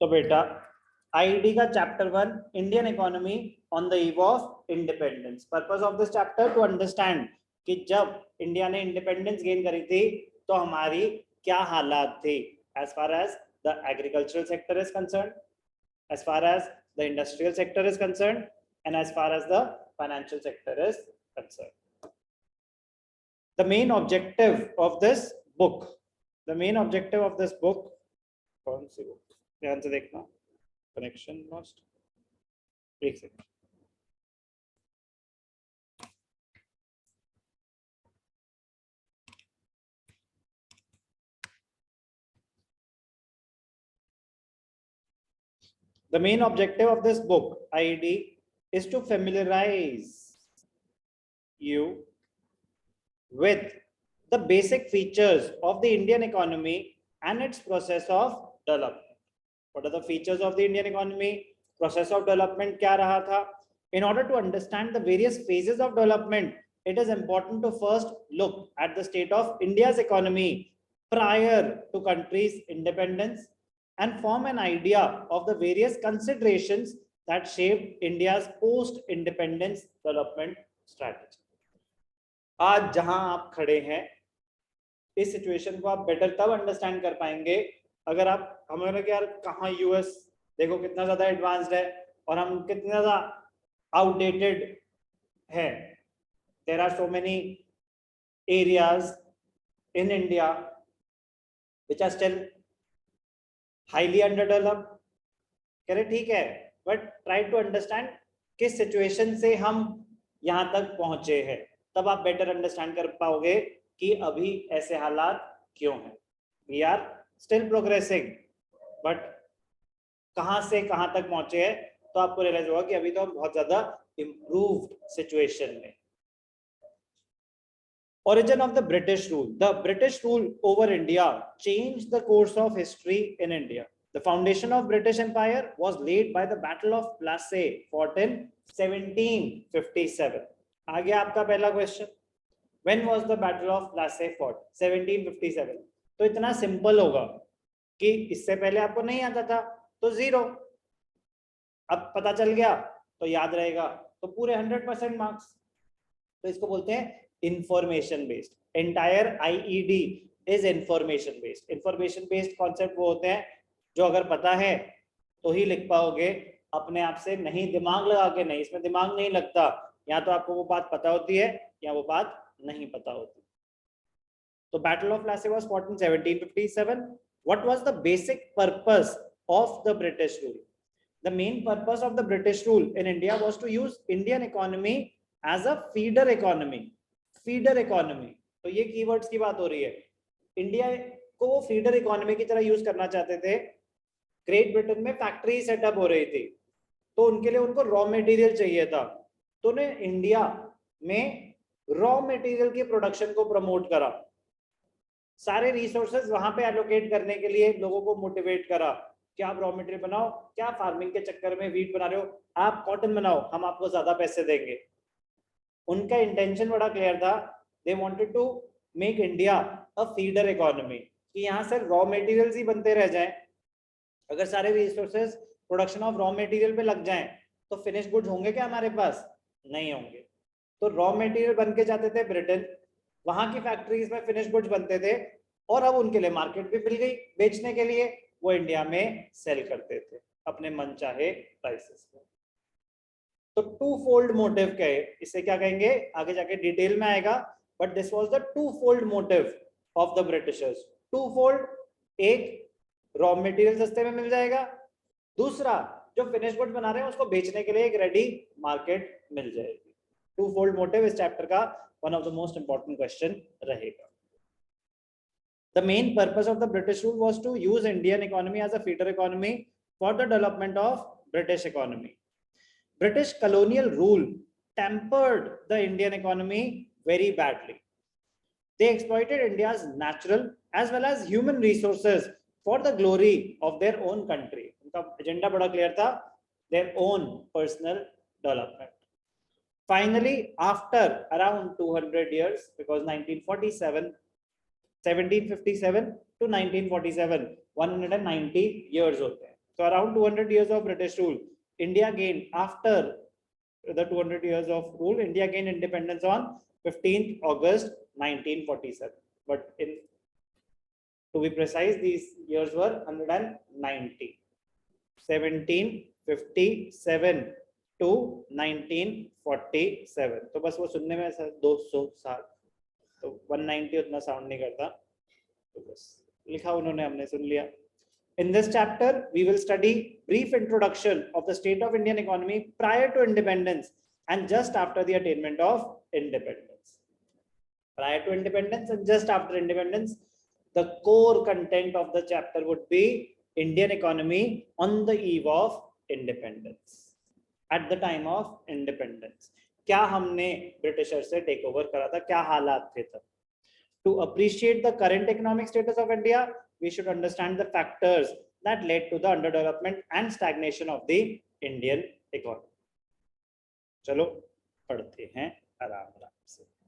तो बेटा आईडी का chapter 1 Indian economy on the eve of independence. Purpose of this chapter two understand कि जब इंडिया ने इंडिपेंडेंस गेन करी थी तो हमारी क्या हालात थी, as far as the agricultural sector is concern, as far as the industrial sector is concerned, and as far as the financial sector is concerned. The main objective of this book, कौन सी book, ध्यान से देखना, connection lost, एक second. The main objective of this book, IED, is to familiarize you with the basic features of the Indian economy and its process of development. What are the features of the Indian economy? Process of development क्या रहा था? In order to understand the various phases of development, it is important to first look at the state of India's economy prior to country's independence and form an idea of the various considerations that shaped India's post-independence development strategy. आज जहां आप खड़े हैं, इस situation को आप better तब understand कर पाएंगे अगर आप हमें यार कहाँ यूएस देखो कितना ज्यादा एडवांस्ड है और हम कितना ज्यादा आउटडेटेड है. There are so many areas in India which are still highly underdeveloped. कह रहे ठीक है, बट ट्राई टू अंडरस्टैंड किस सिचुएशन से हम यहाँ तक पहुंचे हैं, तब आप बेटर अंडरस्टैंड कर पाओगे कि अभी ऐसे हालात क्यों हैं. We are still progressing, but कहां से कहां तक पहुंचे हैं तो आपको रियलाइज होगा कि अभी तो हम बहुत ज्यादा इम्प्रूव्ड सिचुएशन में. Origin of the British rule. The British rule over India changed the course of history in India. The foundation of British Empire was laid by the Battle of Plassey, fought in 1757. आ गया आपका पहला question. When was the Battle of Plassey fought? 1757. तो इतना simple होगा कि इससे पहले आपको नहीं आता था तो 0, अब पता चल गया तो याद रहेगा तो पूरे 100% मार्क्स. तो इसको बोलते हैं information based. Entire IED is information based. Information based concept वो होते हैं जो अगर पता है तो ही लिख पाओगे, अपने आप से नहीं, दिमाग लगा के नहीं. इसमें दिमाग नहीं लगता, या तो आपको वो बात पता होती है या वो बात नहीं पता होती. तो battle of Plassey was fought in 1757. What was the basic purpose of the British rule? The main purpose of the British rule in India was to use Indian economy as a feeder economy. Feeder economy, तो ये keywords की बात हो रही है. India को वो feeder economy की तरह यूज करना चाहते थे. ग्रेट ब्रिटेन में फैक्ट्री सेटअप हो रही थी तो उनके लिए उनको रॉ मटेरियल चाहिए था, तो उन्हें इंडिया में रॉ मटेरियल की प्रोडक्शन को प्रमोट करा. सारे रिसोर्सेज वहां पे एलोकेट करने के लिए लोगों को मोटिवेट करा कि आप रॉ मटेरियल बनाओ, क्या फार्मिंग के चक्कर में वीट बना रहे हो, आप कॉटन बनाओ, हम आपको ज्यादा पैसे देंगे. उनका इंटेंशन बड़ा क्लियर था. They wanted to make India a feeder economy, कि यहाँ से रॉ मटेरियल्स ही बनते रह जाएं. अगर सारे resources production of raw material पे लग जाएं तो फिनिश गुड्स होंगे क्या हमारे पास? नहीं होंगे. तो रॉ मटेरियल बन के जाते थे ब्रिटेन, वहां की फैक्ट्रीज में फिनिश गुड्स बनते थे और अब उनके लिए मार्केट भी मिल गई बेचने के लिए. वो इंडिया में सेल करते थे अपने मनचाहे प्राइसेस पे. तो टू फोल्ड मोटिव कहे, इसे क्या कहेंगे आगे जाके डिटेल में आएगा, but this was the twofold motive of the Britishers. Twofold, एक रॉ मटेरियल सस्ते में मिल जाएगा, दूसरा जो फिनिश गुड बना रहे हैं उसको बेचने के लिए एक रेडी मार्केट मिल जाएगी. टू फोल्ड मोटिव इस चैप्टर का one of the most important question रहेगा. The main purpose of the British rule was to use Indian economy as a feeder economy for the development of British economy. British colonial rule tempered the Indian economy very badly. They exploited India's natural as well as human resources for the glory of their own country. उनका agenda बड़ा clear था, their own personal development. Finally, after around 200 years, because 1757 to 1947, 190 years होते हैं. So around 200 years of British rule, India gained, after the 200 years of rule, India gained independence on 15th August 1947. But to be precise, these years were 190. 1757 to 1947. तो बस वो सुनने में 200 साल, तो 190 उतना साउंड नहीं करता, तो बस लिखा उन्होंने, हमने सुन लिया. In this chapter, we will study brief introduction of the state of Indian economy prior to independence and just after the attainment of independence. Prior to independence and just after independence, the core content of the chapter would be Indian economy on the eve of independence. At the time of independence, क्या हमने britisher से take over करा था, क्या हालात थे तब. To appreciate the current economic status of India, we should understand the factors that led to the underdevelopment and stagnation of the Indian economy. चलो पढ़ते हैं आराम आराम से.